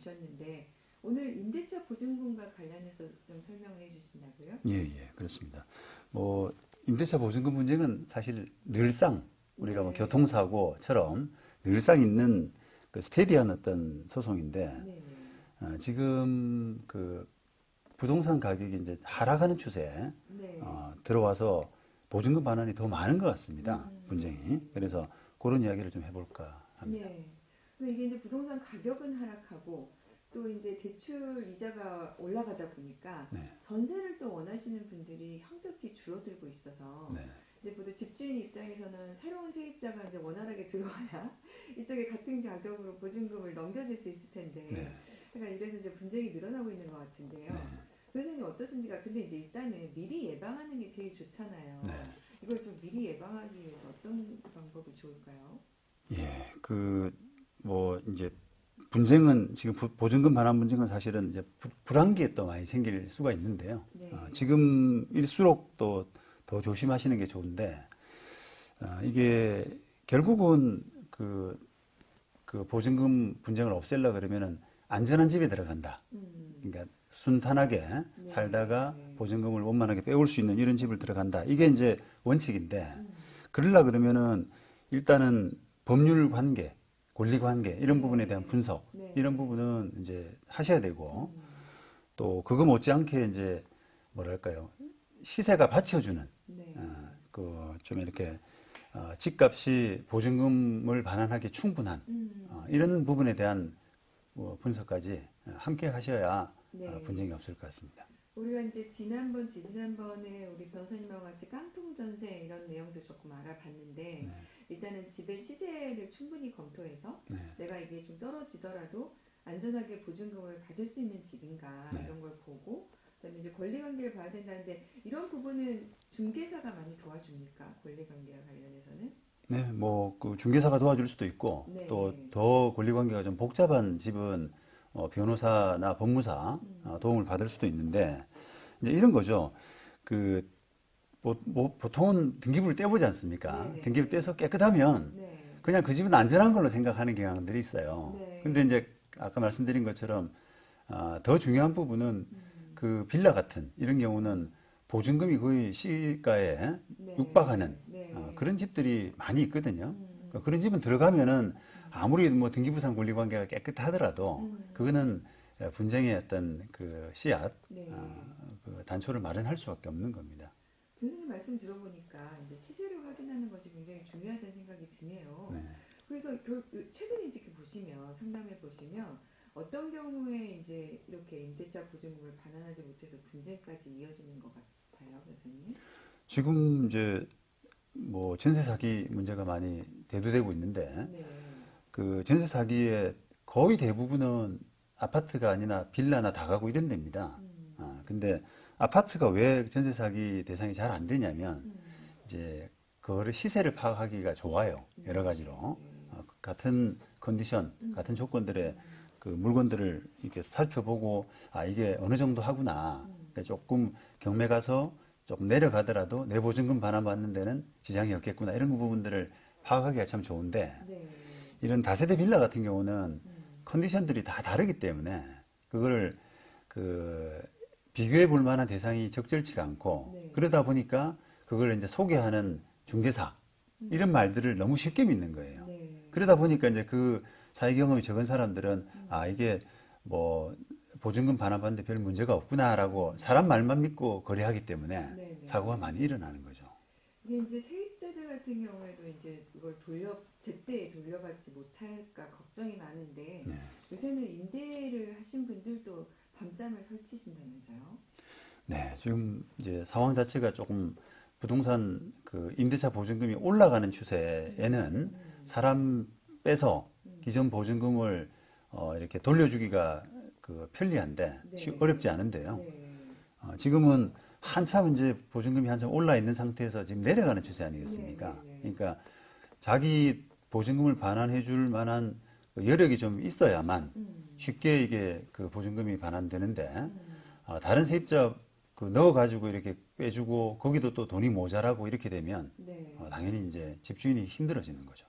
주셨는데 오늘 임대차 보증금과 관련해서 좀 설명을 해주신다고요? 예, 그렇습니다. 뭐 임대차 보증금 문제는 사실 늘상 우리가 뭐 네. 교통사고처럼 늘상 있는 그 스테디한 어떤 소송인데 네. 지금 그 부동산 가격이 이제 하락하는 추세에 네. 들어와서 보증금 반환이 더 많은 것 같습니다. 음. 분쟁이. 그래서 그런 이야기를 좀 해볼까 합니다. 네. 근데 이제 부동산 가격은 하락하고 또 이제 대출 이자가 올라가다 보니까 네. 전세를 또 원하시는 분들이 형편이 줄어들고 있어서 네. 이제 모두 집주인 입장에서는 새로운 세입자가 이제 원활하게 들어와야 이쪽에 같은 가격으로 보증금을 넘겨줄 수 있을 텐데 네. 그러니까 이래서 이제 분쟁이 늘어나고 있는 것 같은데요. 네. 교수님 어떻습니까? 근데 이제 일단은 미리 예방하는 게 제일 좋잖아요. 네. 이걸 좀 미리 예방하기 위해서 어떤 방법이 좋을까요? 예, 뭐 이제 분쟁은 지금 보증금 반환 분쟁은 사실은 이제 불안기에 또 많이 생길 수가 있는데요. 네. 지금일수록 또 더 조심하시는 게 좋은데 이게 결국은 그 보증금 분쟁을 없애려 그러면은 안전한 집에 들어간다. 그러니까 순탄하게 네. 살다가 네. 보증금을 원만하게 빼올 수 있는 이런 집을 들어간다. 이게 이제 원칙인데 그러려 그러면은 일단은 법률 관계, 권리 관계 이런 네. 부분에 대한 분석 네. 이런 부분은 이제 하셔야 되고 또 그거 못지않게 이제 뭐랄까요 시세가 받쳐주는 네. 좀 이렇게 집값이 보증금을 반환하기 충분한 이런 부분에 대한 분석까지 함께 하셔야 네. 분쟁이 없을 것 같습니다. 우리가 이제 지난번에 우리 변호사님하고 같이 깡통 전세 이런 내용도 조금 알아봤는데 네. 일단은 집의 시세를 충분히 검토해서 네. 내가 이게 좀 떨어지더라도 안전하게 보증금을 받을 수 있는 집인가 네. 이런 걸 보고 그다음에 이제 권리 관계를 봐야 된다는데 이런 부분은 중개사가 많이 도와줍니까? 권리 관계와 관련해서는? 네, 뭐 그 중개사가 도와줄 수도 있고 네. 또 더 권리 관계가 좀 복잡한 집은 변호사나 법무사 도움을 받을 수도 있는데 이제 이런 거죠. 보통은 등기부를 떼보지 않습니까? 네. 등기부 떼서 깨끗하면 네. 그냥 그 집은 안전한 걸로 생각하는 경향들이 있어요. 네. 근데 이제 아까 말씀드린 것처럼 더 중요한 부분은 그 빌라 같은 이런 경우는 보증금이 거의 시가에 네. 육박하는 네. 그런 집들이 많이 있거든요. 그러니까 그런 집은 들어가면은 아무리 뭐 등기부상 권리 관계가 깨끗하더라도 그거는 분쟁의 어떤 그 씨앗, 네. 그 단초를 마련할 수밖에 없는 겁니다. 교수님 말씀 들어보니까 이제 시세를 확인하는 것이 굉장히 중요하다는 생각이 드네요. 네. 그래서 최근에 이제 보시면 상담해 보시면 어떤 경우에 이제 이렇게 임대차 보증금을 반환하지 못해서 분쟁까지 이어지는 것 같아요, 교수님? 지금 이제 뭐 전세 사기 문제가 많이 대두되고 있는데 네. 그 전세 사기의 거의 대부분은 아파트가 아니라 빌라나 다가구 이런 데입니다. 근데 아파트가 왜 전세 사기 대상이 잘 안 되냐면 이제 그거를 시세를 파악하기가 좋아요. 여러 가지로. 같은 컨디션, 같은 조건들의 그 물건들을 이렇게 살펴보고 이게 어느 정도 하구나. 그러니까 조금 경매 가서 조금 내려가더라도 내 보증금 반환받는 데는 지장이 없겠구나. 이런 부분들을 파악하기가 참 좋은데 네. 이런 다세대 빌라 같은 경우는 컨디션들이 다 다르기 때문에 그거를 비교해 볼 만한 대상이 적절치가 않고 네. 그러다 보니까 그걸 이제 소개하는 중개사 이런 말들을 너무 쉽게 믿는 거예요. 네. 그러다 보니까 이제 그 사회 경험이 적은 사람들은 이게 뭐 보증금 반환받는데 별 문제가 없구나라고 사람 말만 믿고 거래하기 때문에 네. 사고가 많이 일어나는 거죠. 이게 이제 세입자들 같은 경우에도 이제 이걸 제때 돌려받지 못할까 걱정이 많은데 네. 요새는 임대를 하신 분들도 밤잠을 설치신다면서요? 네, 지금 이제 상황 자체가 조금 부동산 임대차 보증금이 올라가는 추세에는 사람 빼서 기존 보증금을 이렇게 돌려주기가 편리한데 네. 어렵지 않은데요. 네. 지금은 한참 이제 보증금이 한참 올라 있는 상태에서 지금 내려가는 추세 아니겠습니까? 네. 그러니까 자기 보증금을 반환해 줄 만한 여력이 좀 있어야만 쉽게 이게 보증금이 반환되는데 다른 세입자 넣어가지고 이렇게 빼주고 거기도 또 돈이 모자라고 이렇게 되면 네. 당연히 이제 집주인이 힘들어지는 거죠.